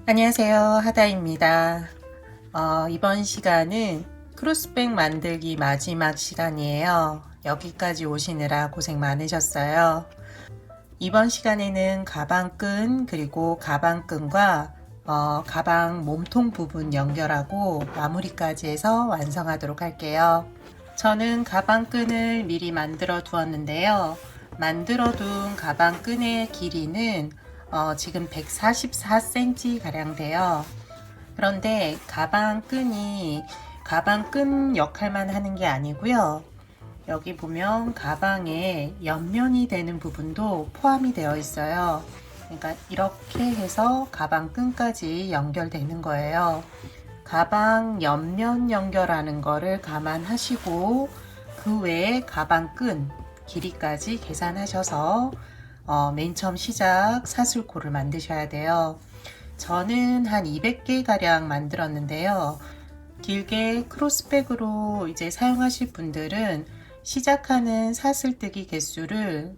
안녕하세요, 하다입니다. 이번 시간은 크로스백 만들기 마지막 시간이에요. 여기까지 오시느라 고생 많으셨어요. 이번 시간에는 가방끈 그리고 가방끈과 가방 몸통 부분 연결하고 마무리까지 해서 완성하도록 할게요. 저는 가방끈을 미리 만들어 두었는데요. 만들어 둔 가방끈의 길이는 지금 144cm 가량 돼요. 그런데 가방끈이 가방끈 역할만 하는 게 아니고요. 여기 보면 가방에 옆면이 되는 부분도 포함이 되어 있어요. 그러니까 이렇게 해서 가방끈까지 연결되는 거예요. 가방 옆면 연결하는 거를 감안하시고 그 외에 가방끈 길이까지 계산하셔서 맨 처음 시작 사슬코를 만드셔야 돼요. 저는 한 200개 가량 만들었는데요. 길게 크로스백으로 이제 사용하실 분들은 시작하는 사슬뜨기 개수를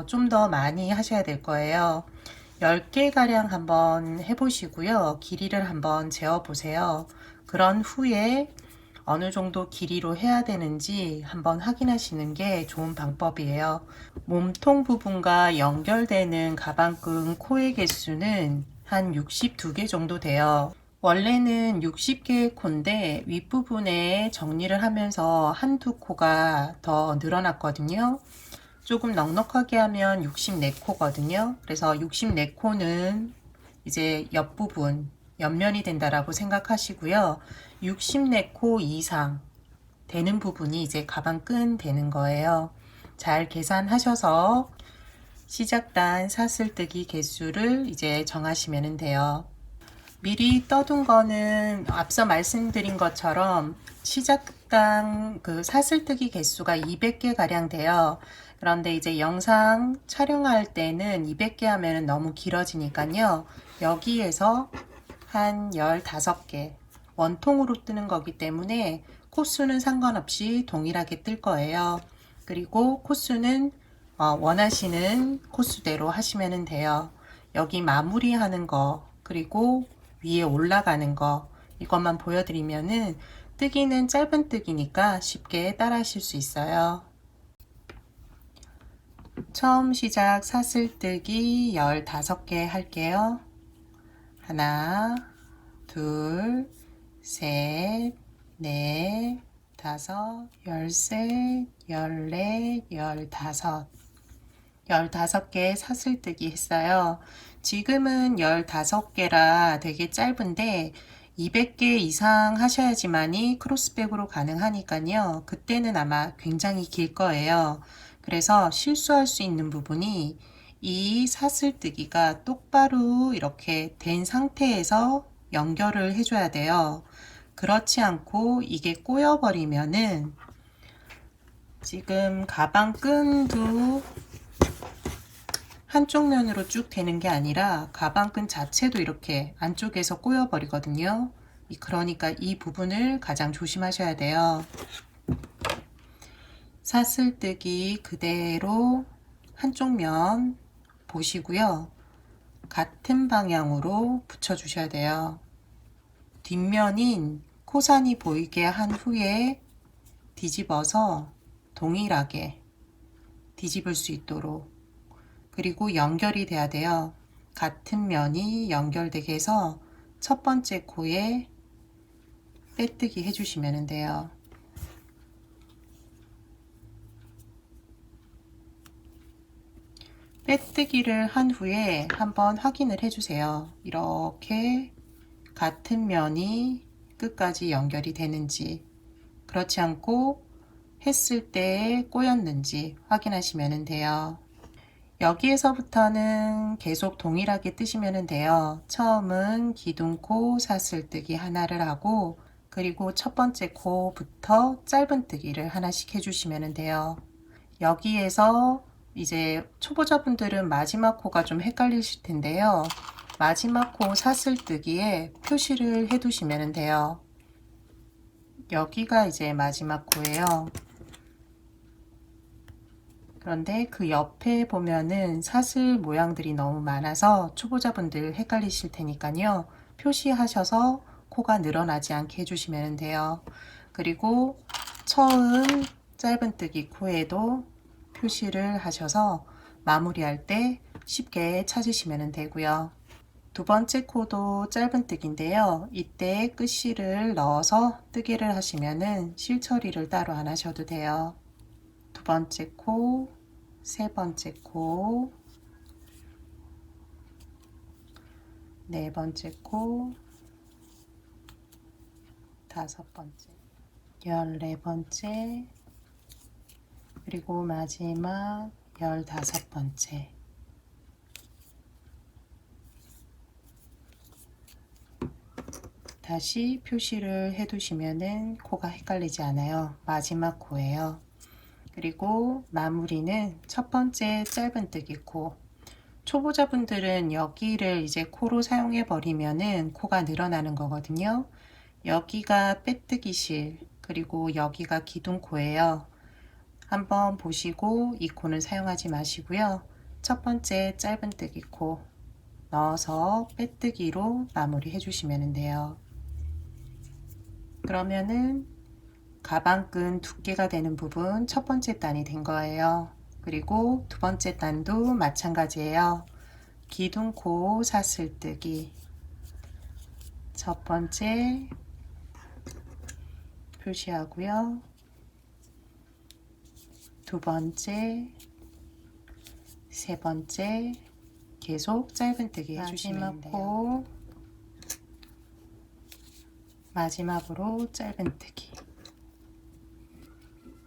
좀 더 많이 하셔야 될 거예요. 10개 가량 한번 해보시고요. 길이를 한번 재어 보세요. 그런 후에 어느 정도 길이로 해야 되는지 한번 확인하시는 게 좋은 방법이에요. 몸통 부분과 연결되는 가방끈 코의 개수는 한 62개 정도 돼요. 원래는 60개의 코인데 윗부분에 정리를 하면서 한두 코가 더 늘어났거든요. 조금 넉넉하게 하면 64코거든요. 그래서 64코는 이제 옆부분, 옆면이 된다라고 생각하시고요. 64코 이상 되는 부분이 이제 가방끈 되는 거예요. 잘 계산하셔서 시작단 사슬뜨기 개수를 이제 정하시면 돼요. 미리 떠둔 거는 앞서 말씀드린 것처럼 시작당 그 사슬뜨기 개수가 200개 가량 돼요. 그런데 이제 영상 촬영할 때는 200개 하면 너무 길어지니까요. 여기에서 한 15개 원통으로 뜨는 거기 때문에 코수는 상관없이 동일하게 뜰 거예요. 그리고 코수는 원하시는 코수대로 하시면 돼요. 여기 마무리하는 거 그리고 위에 올라가는 거 이것만 보여드리면은 뜨기는 짧은 뜨기니까 쉽게 따라 하실 수 있어요. 처음 시작 사슬뜨기 15개 할게요. 하나, 둘, 셋, 넷, 다섯, 열셋, 열넷, 열다섯. 15개 사슬뜨기 했어요. 지금은 15개라 되게 짧은데 200개 이상 하셔야지만이 크로스백으로 가능하니까요. 그때는 아마 굉장히 길 거예요. 그래서 실수할 수 있는 부분이 이 사슬뜨기가 똑바로 이렇게 된 상태에서 연결을 해줘야 돼요. 그렇지 않고 이게 꼬여버리면은 지금 가방 끈도 한쪽 면으로 쭉 되는 게 아니라 가방끈 자체도 이렇게 안쪽에서 꼬여 버리거든요. 그러니까 이 부분을 가장 조심하셔야 돼요. 사슬뜨기 그대로 한쪽 면 보시고요. 같은 방향으로 붙여 주셔야 돼요. 뒷면인 코산이 보이게 한 후에 뒤집어서 동일하게 뒤집을 수 있도록, 그리고 연결이 돼야 돼요. 같은 면이 연결되게 해서 첫 번째 코에 빼뜨기 해주시면 돼요. 빼뜨기를 한 후에 한번 확인을 해주세요. 이렇게 같은 면이 끝까지 연결이 되는지, 그렇지 않고 했을 때 꼬였는지 확인하시면 돼요. 여기에서부터는 계속 동일하게 뜨시면 돼요. 처음은 기둥코 사슬뜨기 하나를 하고, 그리고 첫 번째 코부터 짧은 뜨기를 하나씩 해주시면 돼요. 여기에서 이제 초보자분들은 마지막 코가 좀 헷갈리실 텐데요. 마지막 코 사슬뜨기에 표시를 해 두시면 돼요. 여기가 이제 마지막 코예요. 그런데 그 옆에 보면은 사슬 모양들이 너무 많아서 초보자분들 헷갈리실 테니까요. 표시하셔서 코가 늘어나지 않게 해주시면 돼요. 그리고 처음 짧은뜨기 코에도 표시를 하셔서 마무리할 때 쉽게 찾으시면 되고요. 두 번째 코도 짧은뜨기인데요. 이때 끝실을 넣어서 뜨개를 하시면은 실처리를 따로 안 하셔도 돼요. 두 번째 코, 세 번째 코, 네 번째 코, 다섯 번째, 14번째, 그리고 마지막 15번째. 다시 표시를 해 두시면은 코가 헷갈리지 않아요. 마지막 코예요. 그리고 마무리는 첫 번째 짧은뜨기 코. 초보자분들은 여기를 이제 코로 사용해 버리면은 코가 늘어나는 거거든요. 여기가 빼뜨기 실, 그리고 여기가 기둥코예요. 한번 보시고 이 코는 사용하지 마시고요. 첫 번째 짧은뜨기 코 넣어서 빼뜨기로 마무리 해주시면 돼요. 그러면은 가방끈 두께가 되는 부분 첫 번째 단이 된 거예요. 그리고 두 번째 단도 마찬가지예요. 기둥코 사슬뜨기 첫 번째 표시하고요. 두 번째, 세 번째 계속 짧은뜨기 해주시면 돼요. 마지막으로 짧은뜨기,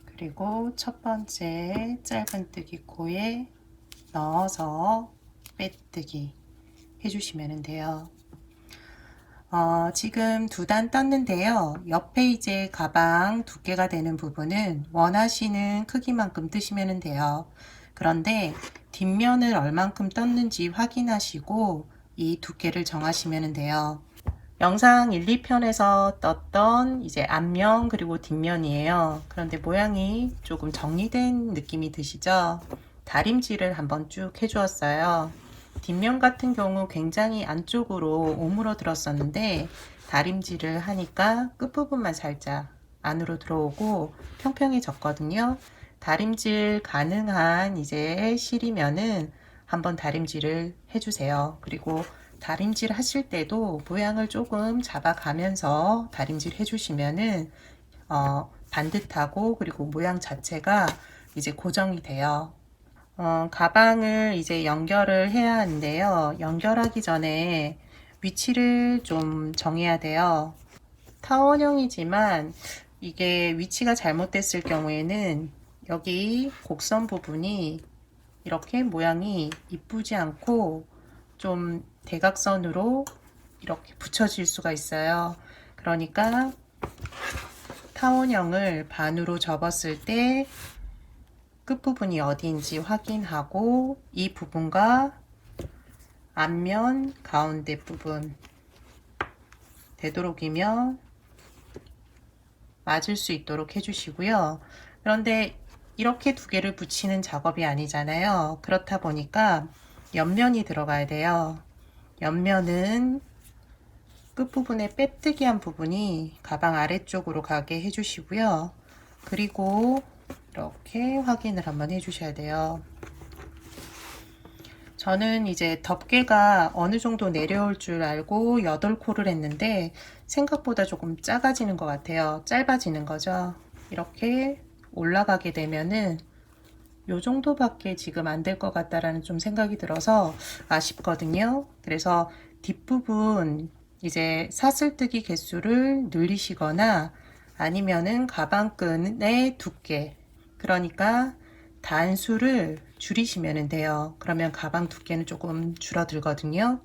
그리고 첫 번째 짧은뜨기 코에 넣어서 빼뜨기 해주시면 돼요. 지금 두 단 떴는데요. 옆에 이제 가방 두께가 되는 부분은 원하시는 크기만큼 뜨시면 돼요. 그런데 뒷면을 얼만큼 떴는지 확인하시고 이 두께를 정하시면 돼요. 영상 1, 2편에서 떴던 이제 앞면 그리고 뒷면이에요. 그런데 모양이 조금 정리된 느낌이 드시죠? 다림질을 한번 쭉 해주었어요. 뒷면 같은 경우 굉장히 안쪽으로 오므러 들었었는데 다림질을 하니까 끝부분만 살짝 안으로 들어오고 평평해졌거든요. 다림질 가능한 이제 실이면은 한번 다림질을 해주세요. 그리고 다림질 하실 때도 모양을 조금 잡아가면서 다림질 해주시면은 반듯하고 그리고 모양 자체가 이제 고정이 돼요. 가방을 이제 연결을 해야 하는데요. 연결하기 전에 위치를 좀 정해야 돼요. 타원형이지만 이게 위치가 잘못됐을 경우에는 여기 곡선 부분이 이렇게 모양이 이쁘지 않고 좀 대각선으로 이렇게 붙여질 수가 있어요. 그러니까 타원형을 반으로 접었을 때 끝부분이 어디인지 확인하고 이 부분과 앞면 가운데 부분 되도록이면 맞을 수 있도록 해주시고요. 그런데 이렇게 두 개를 붙이는 작업이 아니잖아요. 그렇다 보니까 옆면이 들어가야 돼요. 옆면은 끝부분에 빼뜨기한 부분이 가방 아래쪽으로 가게 해주시고요. 그리고 이렇게 확인을 한번 해주셔야 돼요. 저는 이제 덮개가 어느 정도 내려올 줄 알고 8코를 했는데 생각보다 조금 작아지는 것 같아요. 짧아지는 거죠. 이렇게 올라가게 되면은 요 정도밖에 지금 안 될 것 같다라는 좀 생각이 들어서 아쉽거든요. 그래서 뒷부분 이제 사슬뜨기 개수를 늘리시거나 아니면은 가방끈의 두께, 그러니까 단수를 줄이시면 돼요. 그러면 가방 두께는 조금 줄어들거든요.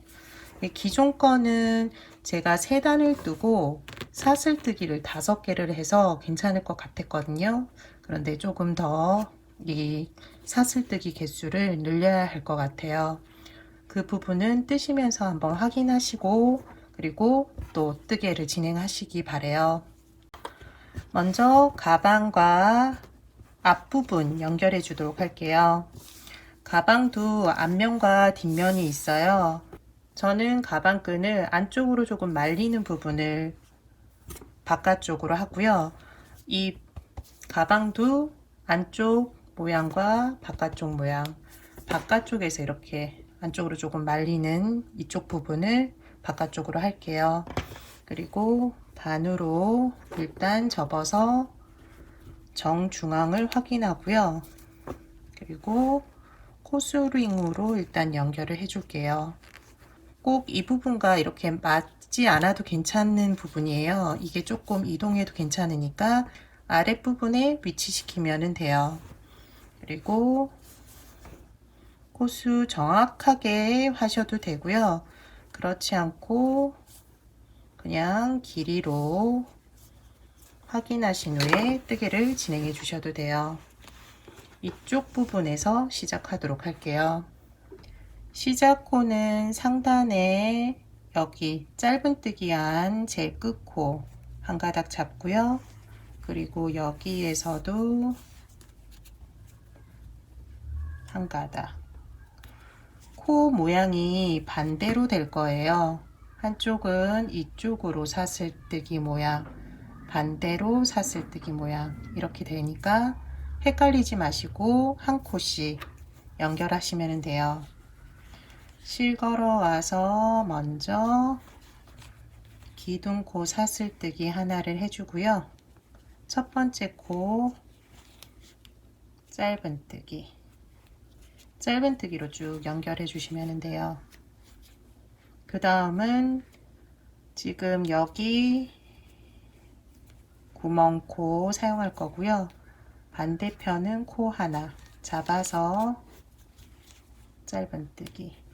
기존 거는 제가 3단을 뜨고 사슬뜨기를 5개를 해서 괜찮을 것 같았거든요. 그런데 조금 더 이 사슬뜨기 개수를 늘려야 할 것 같아요. 그 부분은 뜨시면서 한번 확인하시고 그리고 또 뜨개를 진행하시기 바래요. 먼저 가방과 앞부분 연결해 주도록 할게요. 가방도 앞면과 뒷면이 있어요. 저는 가방끈을 안쪽으로 조금 말리는 부분을 바깥쪽으로 하고요. 이 가방도 안쪽 모양과 바깥쪽 모양, 바깥쪽에서 이렇게 안쪽으로 조금 말리는 이쪽 부분을 바깥쪽으로 할게요. 그리고 반으로 일단 접어서 정중앙을 확인하고요. 그리고 코스링으로 일단 연결을 해 줄게요. 꼭 이 부분과 이렇게 맞지 않아도 괜찮은 부분이에요. 이게 조금 이동해도 괜찮으니까 아랫부분에 위치시키면 돼요. 그리고 코수 정확하게 하셔도 되고요. 그렇지 않고 그냥 길이로 확인하신 후에 뜨개를 진행해 주셔도 돼요. 이쪽 부분에서 시작하도록 할게요. 시작코는 상단에 여기 짧은뜨기 안 제일 끝코 한 가닥 잡고요. 그리고 여기에서도 한 가닥. 코 모양이 반대로 될 거예요. 한쪽은 이쪽으로 사슬뜨기 모양, 반대로 사슬뜨기 모양 이렇게 되니까 헷갈리지 마시고 한 코씩 연결하시면 돼요. 실 걸어 와서 먼저 기둥코 사슬뜨기 하나를 해주고요. 첫 번째 코 짧은뜨기로 쭉 연결해 주시면 돼요. 그 다음은 지금 여기 구멍코 사용할 거고요. 반대편은 코 하나 잡아서 짧은뜨기.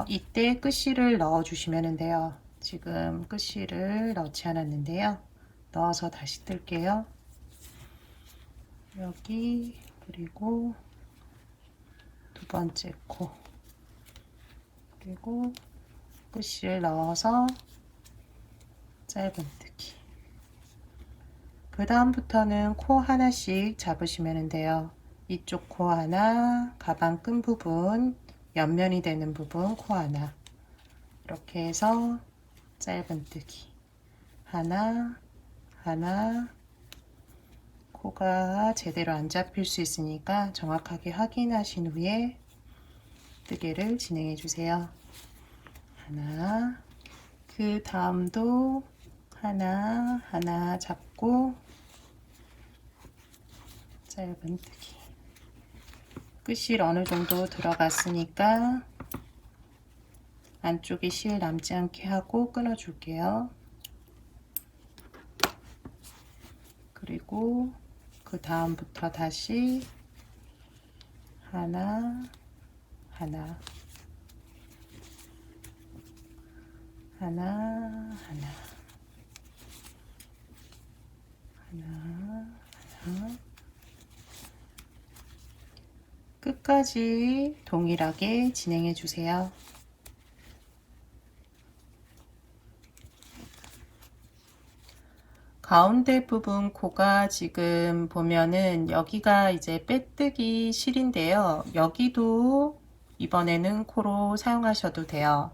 이때 끝실을 넣어 주시면 돼요. 지금 끝실을 넣지 않았는데요. 넣어서 다시 뜰게요. 여기 그리고 두 번째 코 그리고 끝실 넣어서 짧은뜨기. 그 다음부터는 코 하나씩 잡으시면 돼요. 이쪽 코 하나, 가방 끈 부분, 옆면이 되는 부분 코 하나, 이렇게 해서 짧은뜨기 하나 하나. 코가 제대로 안 잡힐 수 있으니까 정확하게 확인하신 후에 뜨개를 진행해 주세요. 하나, 그 다음도 하나 하나 잡고 짧은뜨기. 끝실 어느 정도 들어갔으니까 안쪽에 실 남지 않게 하고 끊어 줄게요. 그리고 그 다음부터 다시 하나 하나 하나 하나 하나 하나 끝까지 동일하게 진행해 주세요. 가운데 부분 코가 지금 보면은 여기가 이제 빼뜨기 실인데요. 여기도 이번에는 코로 사용하셔도 돼요.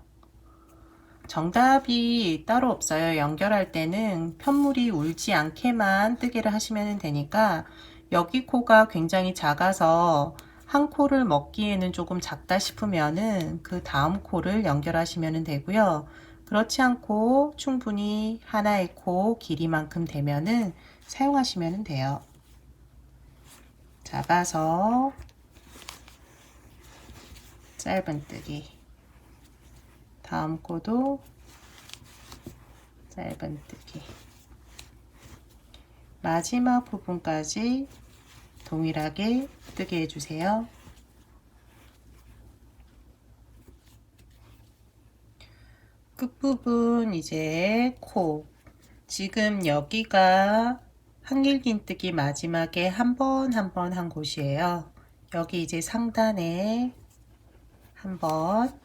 정답이 따로 없어요. 연결할 때는 편물이 울지 않게만 뜨개를 하시면 되니까 여기 코가 굉장히 작아서 한 코를 먹기에는 조금 작다 싶으면은 그 다음 코를 연결하시면 되고요. 그렇지 않고 충분히 하나의 코 길이만큼 되면은 사용하시면 돼요. 잡아서 짧은뜨기. 다음 코도 짧은뜨기. 마지막 부분까지 동일하게 뜨게 해주세요. 끝부분 이제 코. 지금 여기가 한길긴뜨기 마지막에 한 번 한 곳이에요. 여기 이제 상단에 한 번,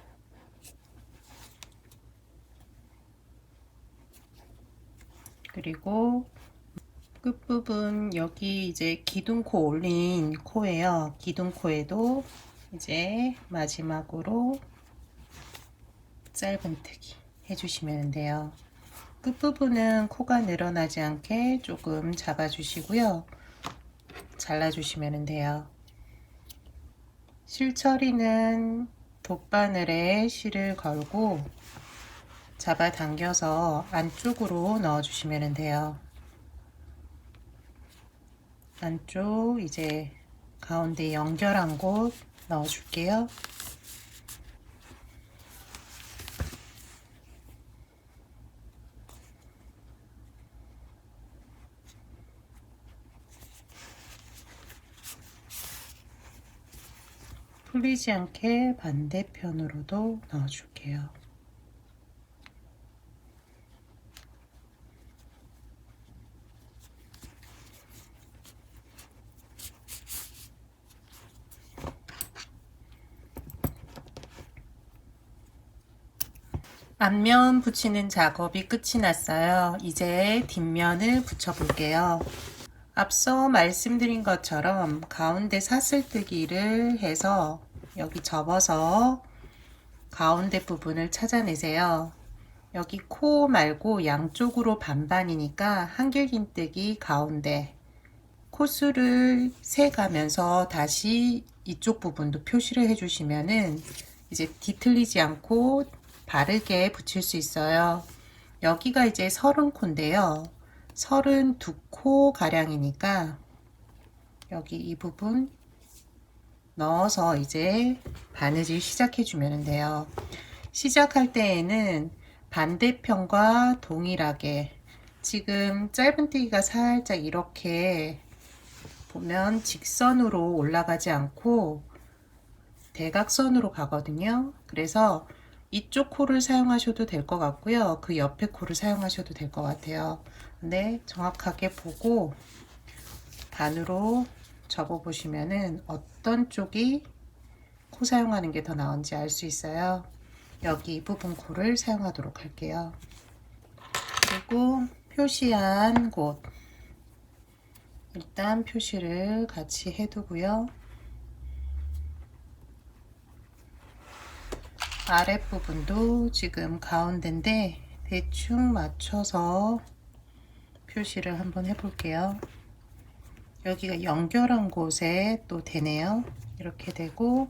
그리고 끝부분 여기 이제 기둥코 올린 코예요. 기둥코에도 이제 마지막으로 짧은뜨기 해주시면 돼요. 끝부분은 코가 늘어나지 않게 조금 잡아주시고요. 잘라주시면 돼요. 실처리는 돗바늘에 실을 걸고 잡아당겨서 안쪽으로 넣어주시면 돼요. 안쪽 이제 가운데 연결한 곳 넣어줄게요. 풀리지 않게 반대편으로도 넣어줄게요. 앞면 붙이는 작업이 끝이 났어요. 이제 뒷면을 붙여 볼게요. 앞서 말씀드린 것처럼 가운데 사슬뜨기를 해서 여기 접어서 가운데 부분을 찾아내세요. 여기 코 말고 양쪽으로 반반이니까 한길긴뜨기 가운데 코수를 세가면서 다시 이쪽 부분도 표시를 해주시면은 이제 뒤틀리지 않고 바르게 붙일 수 있어요. 여기가 이제 30코인데요. 32코 가량이니까 여기 이 부분 넣어서 이제 바느질 시작해 주면 돼요. 시작할 때에는 반대편과 동일하게 지금 짧은뜨기가 살짝 이렇게 보면 직선으로 올라가지 않고 대각선으로 가거든요. 그래서 이쪽 코를 사용하셔도 될 것 같고요. 그 옆에 코를 사용하셔도 될 것 같아요. 근데 정확하게 보고 반으로 접어 보시면은 어떤 쪽이 코 사용하는 게 더 나은지 알 수 있어요. 여기 이 부분 코를 사용하도록 할게요. 그리고 표시한 곳 일단 표시를 같이 해두고요. 아랫부분도 지금 가운데인데 대충 맞춰서 표시를 한번 해볼게요. 여기가 연결한 곳에 또 되네요. 이렇게 되고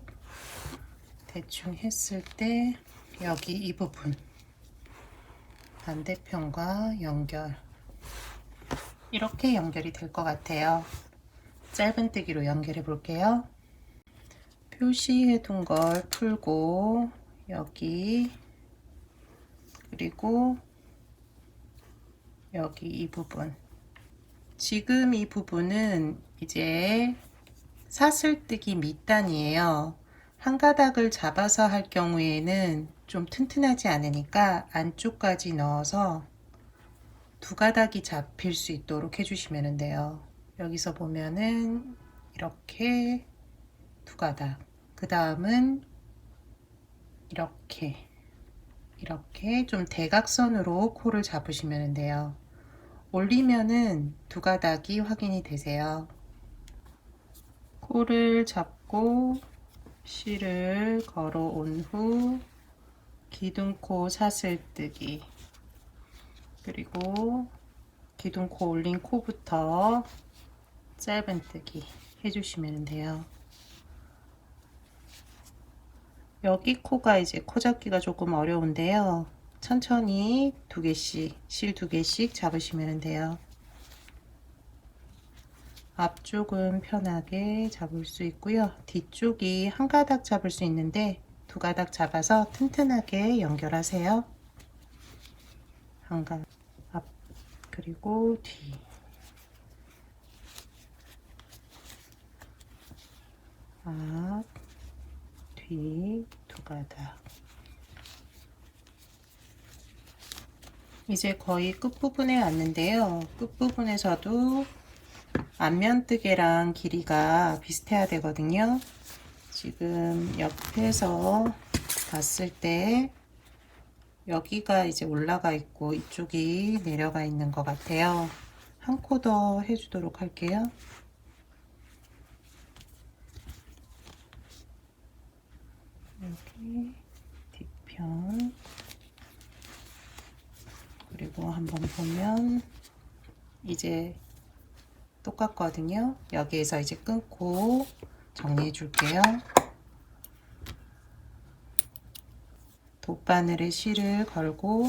대충 했을 때 여기 이 부분 반대편과 연결 이렇게 연결이 될 것 같아요. 짧은뜨기로 연결해 볼게요. 표시해 둔 걸 풀고 여기 그리고 여기 이 부분 지금 이 부분은 이제 사슬뜨기 밑단이에요. 한 가닥을 잡아서 할 경우에는 좀 튼튼하지 않으니까 안쪽까지 넣어서 두 가닥이 잡힐 수 있도록 해주시면 돼요. 여기서 보면은 이렇게 두 가닥 그 다음은 이렇게 좀 대각선으로 코를 잡으시면 돼요. 올리면은 두 가닥이 확인이 되세요. 코를 잡고 실을 걸어 온 후 기둥코 사슬뜨기 그리고 기둥코 올린 코부터 짧은뜨기 해주시면 돼요. 여기 코가 이제 코 잡기가 조금 어려운데요. 천천히 두 개씩 실 두 개씩 잡으시면 돼요. 앞쪽은 편하게 잡을 수 있고요. 뒤쪽이 한 가닥 잡을 수 있는데 두 가닥 잡아서 튼튼하게 연결하세요. 한 가닥 앞 그리고 뒤 앞 뒤 두 가닥 이제 거의 끝부분에 왔는데요. 끝부분에서도 앞면뜨개랑 길이가 비슷해야 되거든요. 지금 옆에서 봤을 때 여기가 이제 올라가 있고 이쪽이 내려가 있는 것 같아요. 한 코 더 해주도록 할게요. 여기 뒤편 그리고 한번 보면 이제 똑같거든요. 여기에서 이제 끊고 정리해 줄게요. 돗바늘에 실을 걸고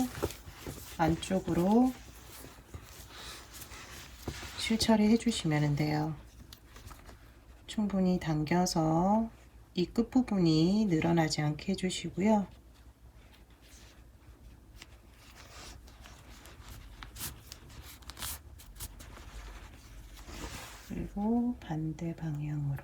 안쪽으로 실 처리해 주시면 돼요. 충분히 당겨서 이 끝부분이 늘어나지 않게 해주시고요. 그리고 반대 방향으로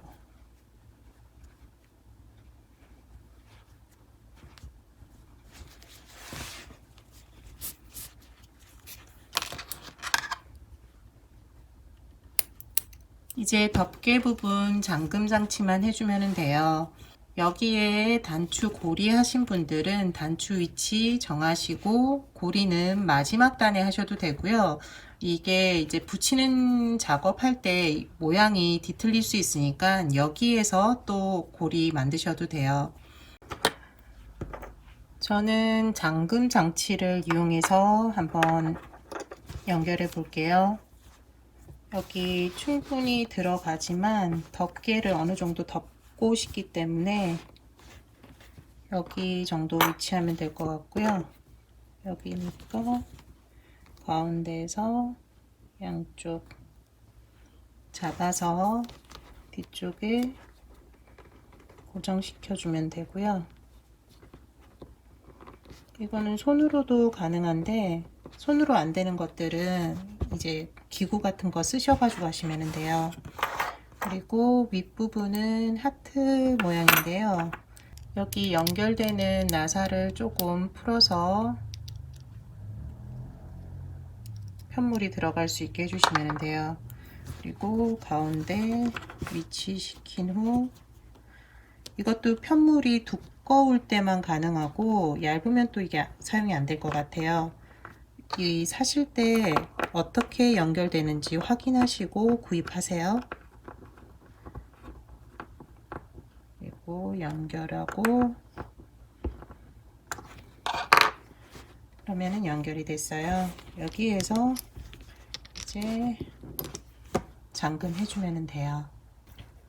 이제 덮개 부분 잠금 장치만 해주면 돼요. 여기에 단추 고리 하신 분들은 단추 위치 정하시고 고리는 마지막 단에 하셔도 되고요. 이게 이제 붙이는 작업할 때 모양이 뒤틀릴 수 있으니까 여기에서 또 고리 만드셔도 돼요. 저는 잠금 장치를 이용해서 한번 연결해 볼게요. 여기 충분히 들어가지만 덮개를 어느 정도 덮고 싶기 때문에 여기 정도 위치하면 될 것 같고요. 여기니까 가운데에서 양쪽 잡아서 뒤쪽에 고정시켜 주면 되고요. 이거는 손으로도 가능한데 손으로 안 되는 것들은 이제 기구 같은 거 쓰셔 가지고 하시면 돼요. 그리고 윗부분은 하트 모양인데요. 여기 연결되는 나사를 조금 풀어서 편물이 들어갈 수 있게 해주시면 돼요. 그리고 가운데 위치시킨 후 이것도 편물이 두꺼울 때만 가능하고 얇으면 또 이게 사용이 안 될 것 같아요. 이 사실 때 어떻게 연결되는지 확인하시고 구입하세요. 그리고 연결하고 그러면은 연결이 됐어요. 여기에서 이제 잠금 해주면 돼요.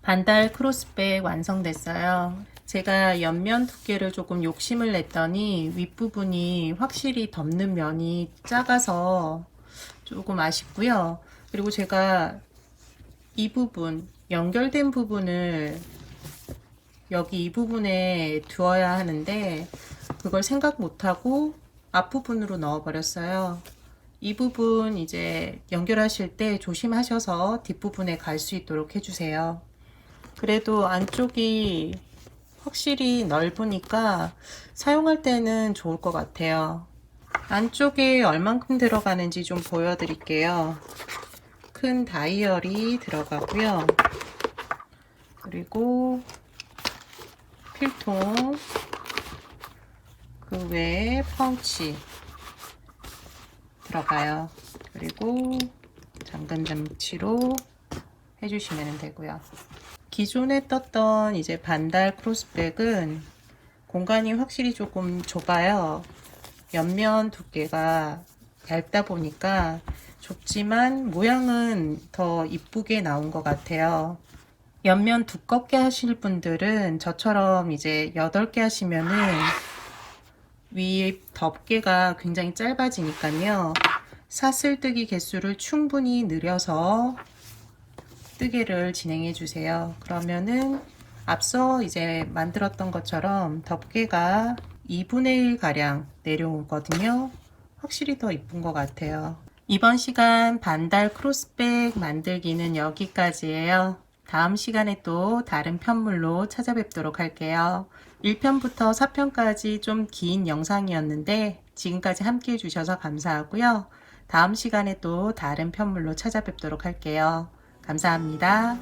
반달 크로스백 완성됐어요. 제가 옆면 두께를 조금 욕심을 냈더니 윗부분이 확실히 덮는 면이 작아서 조금 아쉽고요. 그리고 제가 이 부분 연결된 부분을 여기 이 부분에 두어야 하는데 그걸 생각 못하고 앞부분으로 넣어 버렸어요. 이 부분 이제 연결하실 때 조심하셔서 뒷부분에 갈 수 있도록 해주세요. 그래도 안쪽이 확실히 넓으니까 사용할 때는 좋을 것 같아요. 안쪽에 얼만큼 들어가는지 좀 보여드릴게요. 큰 다이얼이 들어가고요. 그리고 필통, 그 외에 파우치 들어가요. 그리고 잠금 장치로 해주시면 되고요. 기존에 떴던 이제 반달 크로스백은 공간이 확실히 조금 좁아요. 옆면 두께가 얇다 보니까 좁지만 모양은 더 이쁘게 나온 것 같아요. 옆면 두껍게 하실 분들은 저처럼 이제 8개 하시면은 위 덮개가 굉장히 짧아지니까요. 사슬뜨기 개수를 충분히 늘려서 뜨개를 진행해 주세요. 그러면은 앞서 이제 만들었던 것처럼 덮개가 2분의 1 가량 내려오거든요. 확실히 더 이쁜 것 같아요. 이번 시간 반달 크로스백 만들기는 여기까지예요. 다음 시간에 또 다른 편물로 찾아뵙도록 할게요. 1편부터 4편까지 좀 긴 영상이었는데 지금까지 함께 해주셔서 감사하고요. 다음 시간에 또 다른 편물로 찾아뵙도록 할게요. 감사합니다.